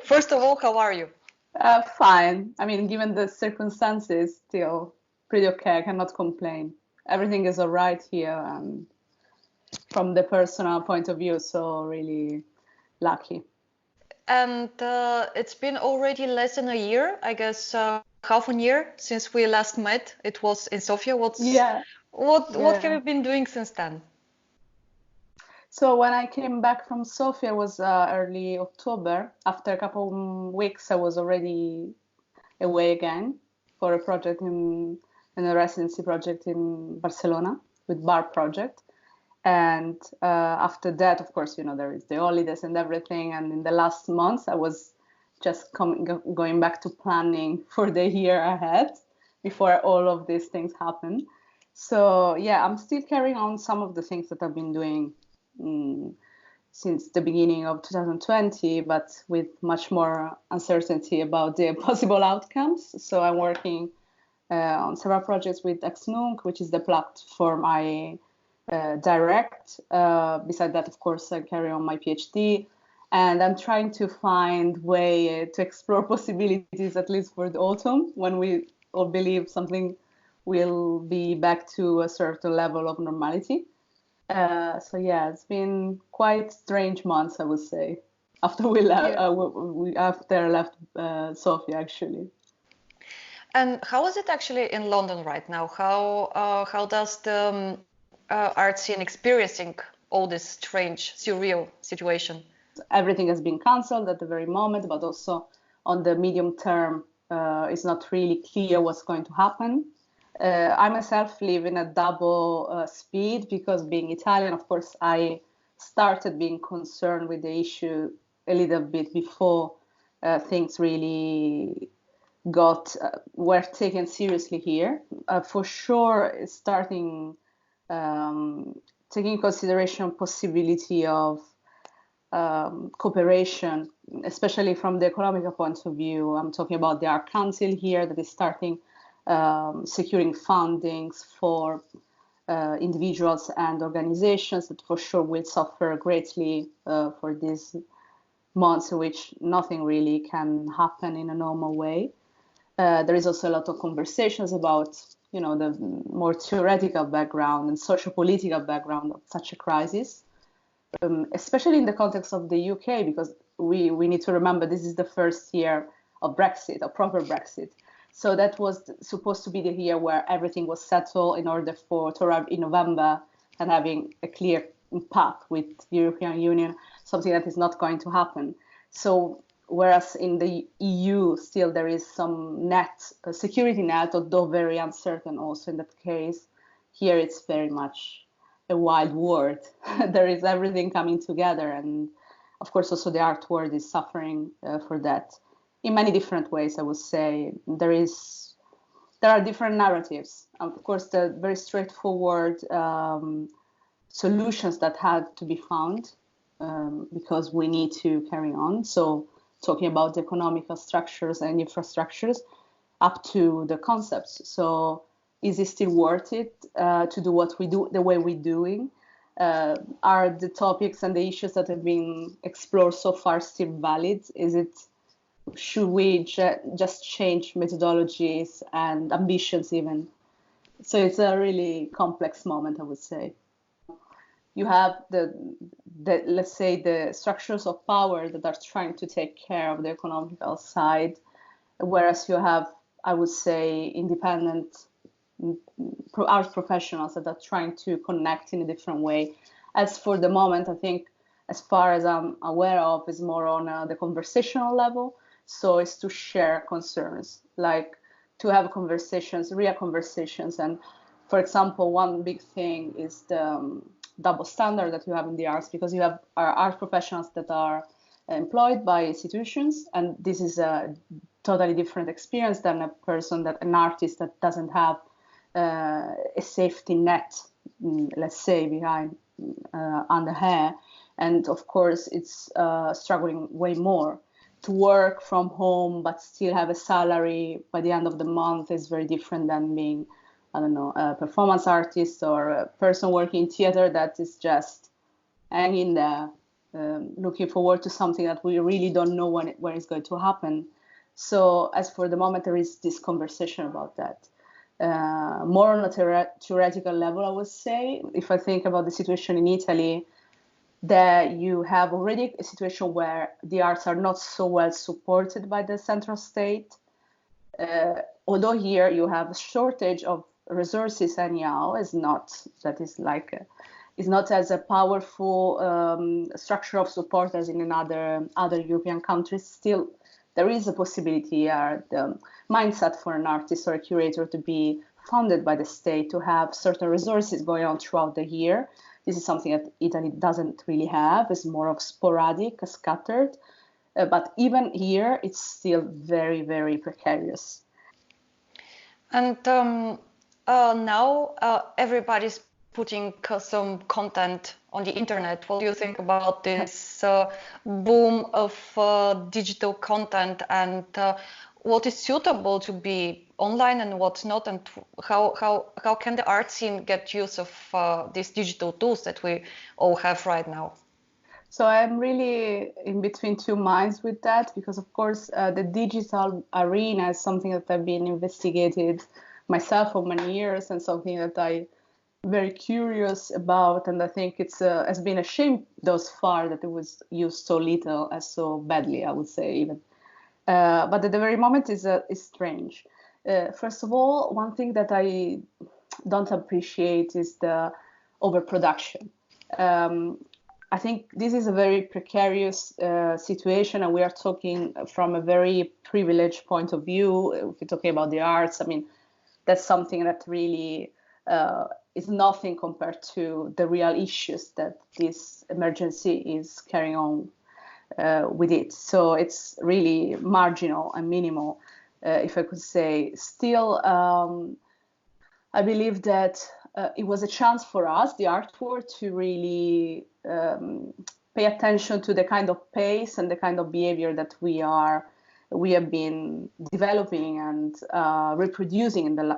First of all, how are you? Fine. I mean, given the circumstances, still pretty okay. I cannot complain. Everything is all right here, from the personal point of view, so really lucky. And it's been already less than a year, I guess, half a year since we last met. It was in Sofia. What have you been doing since then? So when I came back from Sofia, it was early October. After a couple of weeks, I was already away again for a project in a residency project in Barcelona with Bar Project. And after that, of course, there is the holidays and everything. And in the last months, I was just going back to planning for the year ahead before all of these things happen. So yeah, I'm still carrying on some of the things that I've been doing since the beginning of 2020, but with much more uncertainty about the possible outcomes. So I'm working on several projects with Ex-Nunc, which is the platform I direct. Beside that, of course, I carry on my PhD, and I'm trying to find way to explore possibilities, at least for the autumn, when we all believe something will be back to a certain level of normality. So yeah, it's been quite strange months, I would say, after we left. After I left Sofia, actually. And how is it actually in London right now? How does the art scene experiencing all this strange, surreal situation? Everything has been cancelled at the very moment, but also on the medium term, it's not really clear what's going to happen. I myself live in a double speed because being Italian, of course, I started being concerned with the issue a little bit before things really were taken seriously here. For sure, starting taking consideration possibility of cooperation, especially from the economical point of view. I'm talking about the Art Council here that is starting securing fundings for individuals and organizations that for sure will suffer greatly for these months in which nothing really can happen in a normal way. There is also a lot of conversations about, the more theoretical background and social-political background of such a crisis, especially in the context of the UK, because we need to remember this is the first year of Brexit, a proper Brexit. So that was supposed to be the year where everything was settled in order to arrive in November and having a clear path with the European Union, something that is not going to happen. So whereas in the EU still there is some security net, although very uncertain also in that case, here it's very much a wild world. There is everything coming together, and of course also the art world is suffering for that. In many different ways, I would say. There are different narratives. Of course, the very straightforward solutions that had to be found because we need to carry on. So talking about the economical structures and infrastructures up to the concepts. So is it still worth it to do what we do the way we're doing? Are the topics and the issues that have been explored so far still valid? Should we just change methodologies and ambitions even? So it's a really complex moment, I would say. You have let's say the structures of power that are trying to take care of the economical side, whereas you have, I would say, independent art professionals that are trying to connect in a different way. As for the moment, I think, as far as I'm aware of, is more on the conversational level. So it's to share concerns, like to have conversations, real conversations. And for example, one big thing is the double standard that you have in the arts, because you have art professionals that are employed by institutions, and this is a totally different experience than an artist that doesn't have a safety net, let's say, behind under hair. And of course, it's struggling way more. To work from home but still have a salary by the end of the month is very different than being, I don't know, a performance artist or a person working in theater that is just hanging there looking forward to something that we really don't know when it's going to happen. So as for the moment, there is this conversation about that. More on a theoretical level, I would say. If I think about the situation in Italy, that you have already a situation where the arts are not so well supported by the central state. Although here you have a shortage of resources anyhow, is not as a powerful structure of support as in other European countries. Still, there is a possibility here, the mindset for an artist or a curator to be funded by the state, to have certain resources going on throughout the year. This is something that Italy doesn't really have. It's more of sporadic, scattered. But even here, it's still very, very precarious. And now everybody's putting some content on the internet. What do you think about this boom of digital content, and what is suitable to be online and what's not, and how can the art scene get use of these digital tools that we all have right now? So I'm really in between two minds with that, because of course the digital arena is something that I've been investigated myself for many years, and something that I'm very curious about, and I think it's has been a shame thus far that it was used so little and so badly, I would say even. But at the very moment is strange. First of all, one thing that I don't appreciate is the overproduction. I think this is a very precarious situation, and we are talking from a very privileged point of view. If we're talking about the arts, I mean, that's something that really is nothing compared to the real issues that this emergency is carrying on with it. So it's really marginal and minimal, if I could say. Still, I believe that it was a chance for us, the art world, to really pay attention to the kind of pace and the kind of behavior that we have been developing and reproducing in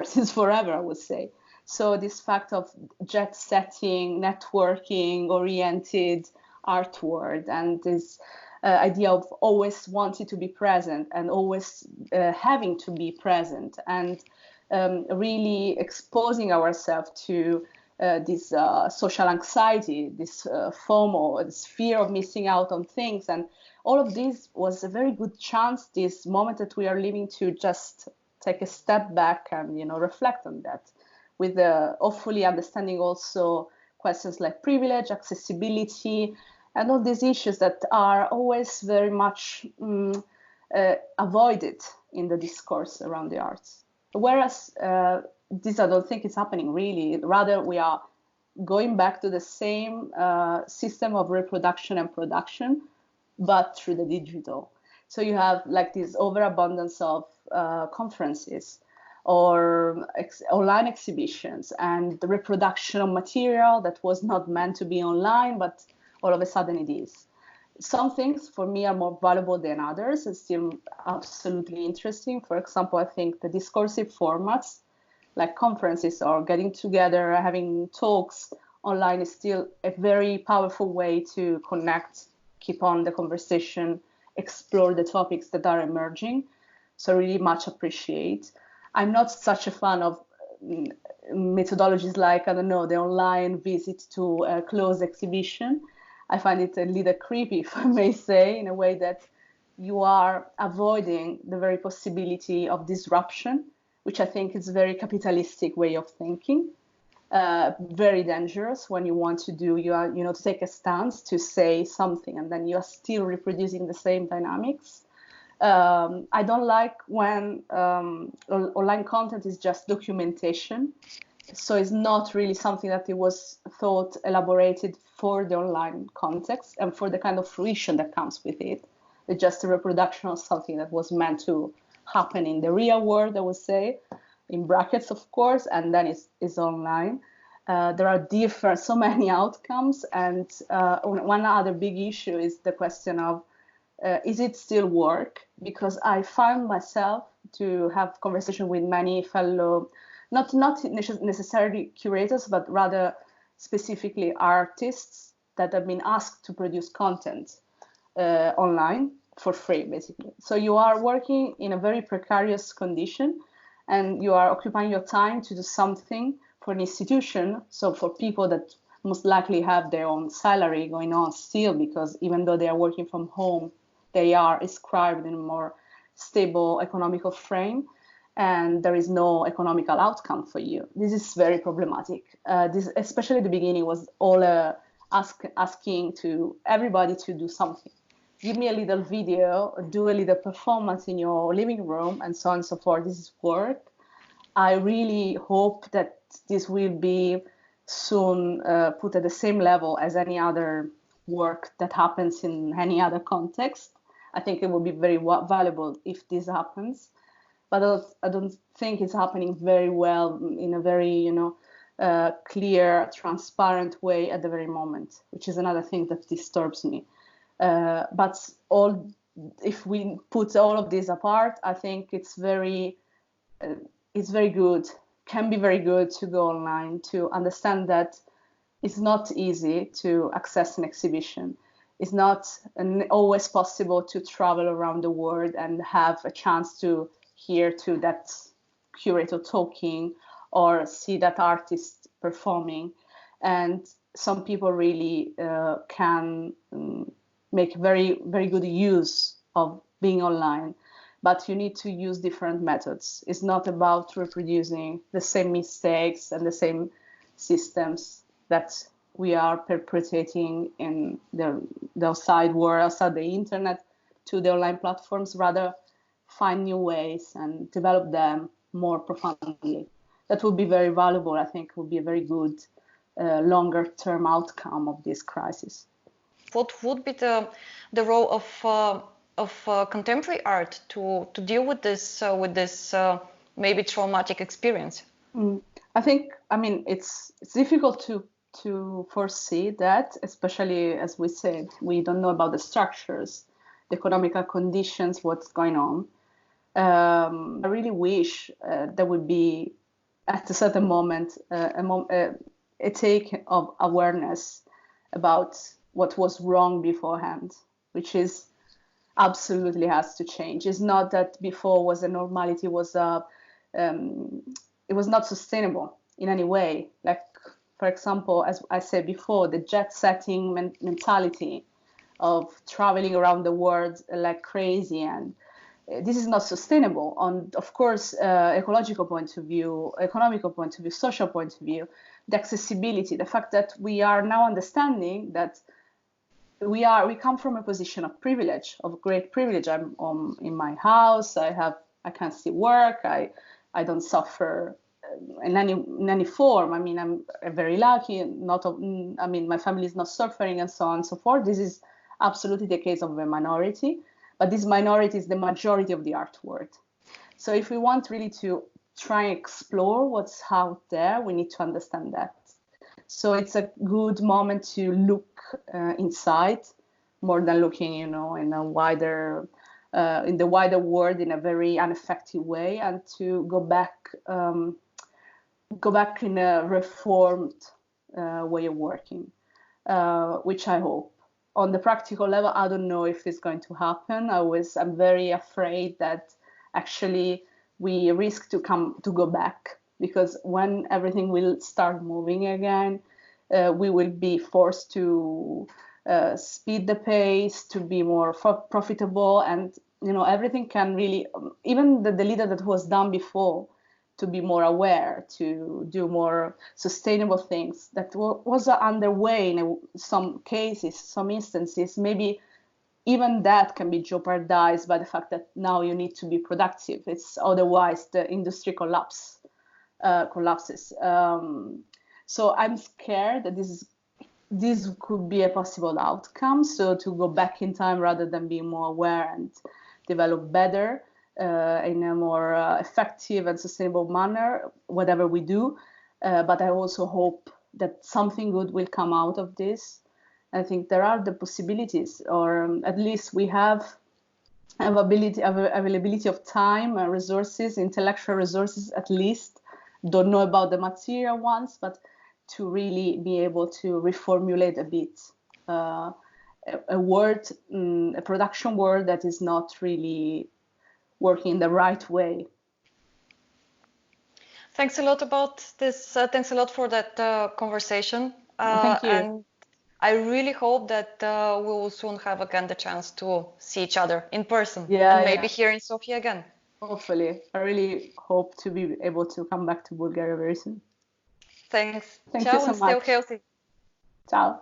since forever, I would say. So this fact of jet setting, networking, oriented art world, and this idea of always wanting to be present and always having to be present, and really exposing ourselves to this social anxiety, this FOMO, this fear of missing out on things. And all of this was a very good chance, this moment that we are living, to just take a step back and, reflect on that, with hopefully understanding also questions like privilege, accessibility, and all these issues that are always very much avoided in the discourse around the arts. Whereas this, I don't think is happening really. Rather, we are going back to the same system of reproduction and production, but through the digital. So you have like this overabundance of conferences or online exhibitions, and the reproduction of material that was not meant to be online, but all of a sudden it is. Some things for me are more valuable than others. It's still absolutely interesting. For example, I think the discursive formats like conferences or getting together, having talks online is still a very powerful way to connect, keep on the conversation, explore the topics that are emerging. So really much appreciate. I'm not such a fan of methodologies like, I don't know, the online visit to a closed exhibition. I find it a little creepy, if I may say, in a way that you are avoiding the very possibility of disruption, which I think is a very capitalistic way of thinking. Very dangerous when you want to to take a stance, to say something, and then you are still reproducing the same dynamics. I don't like when online content is just documentation. So it's not really something that it was thought, elaborated for the online context and for the kind of fruition that comes with it. It's just a reproduction of something that was meant to happen in the real world, I would say, in brackets, of course, and then it's online. There are so many outcomes. And one other big issue is the question of, is it still work? Because I found myself to have conversation with many fellow, not necessarily curators, but rather specifically artists that have been asked to produce content online for free, basically. So you are working in a very precarious condition, and you are occupying your time to do something for an institution. So for people that most likely have their own salary going on still, because even though they are working from home, they are inscribed in a more stable economical frame, and there is no economical outcome for you. This is very problematic. This, especially at the beginning, was all asking to everybody to do something. Give me a little video, do a little performance in your living room, and so on and so forth. This is work. I really hope that this will be soon put at the same level as any other work that happens in any other context. I think it will be very valuable if this happens, but I don't think it's happening very well in a very, clear, transparent way at the very moment, which is another thing that disturbs me. But if we put all of this apart, I think it's very good, can be very good to go online, to understand that it's not easy to access an exhibition. It's not always possible to travel around the world and have a chance to hear to that curator talking or see that artist performing. And some people really can make very, very good use of being online, but you need to use different methods. It's not about reproducing the same mistakes and the same systems that we are perpetrating in the outside world, outside the internet, to the online platforms. Rather, find new ways and develop them more profoundly. That would be very valuable. I think would be a very good longer-term outcome of this crisis. What would be the role of contemporary art to deal with this maybe traumatic experience? I think, it's difficult to foresee that, especially as we said, we don't know about the structures, the economical conditions, what's going on. I really wish there would be, at a certain moment, a take of awareness about what was wrong beforehand, which is absolutely has to change. It's not that before was a normality, it was not sustainable in any way. Like, for example, as I said before, the jet-setting mentality of traveling around the world like crazy, and this is not sustainable on, of course, ecological point of view, economical point of view, social point of view, the accessibility, the fact that we are now understanding that we come from a position of privilege, of great privilege. I'm in my house. I can still work. I don't suffer in any form. I'm very lucky. My family is not suffering, and so on and so forth. This is absolutely the case of a minority, but this minority is the majority of the art world. So if we want really to try and explore what's out there, we need to understand that. So it's a good moment to look inside, more than looking, in a wider, in the wider world in a very unaffected way, and to go back in a reformed way of working, which I hope. On the practical level, I don't know if it's going to happen. I'm very afraid that actually we risk to go back, because when everything will start moving again, we will be forced to speed the pace, to be more profitable, and everything can really, even the little that was done before, to be more aware, to do more sustainable things that was underway in some cases, some instances. Maybe even that can be jeopardized by the fact that now you need to be productive. It's otherwise the industry collapses. So I'm scared that this could be a possible outcome. So to go back in time rather than being more aware and develop better in a more effective and sustainable manner, whatever we do. But I also hope that something good will come out of this. I think there are the possibilities, or at least we have availability of time, resources, intellectual resources at least. Don't know about the material ones, but to really be able to reformulate a bit a word, a production word that is not really working the right way. Thanks a lot about this. Thanks a lot for that conversation. Thank you. And I really hope that we will soon have again the chance to see each other in person, and maybe here in Sofia again. Hopefully. I really hope to be able to come back to Bulgaria very soon. Thanks. Thank Ciao, you so and stay much. healthy. Ciao.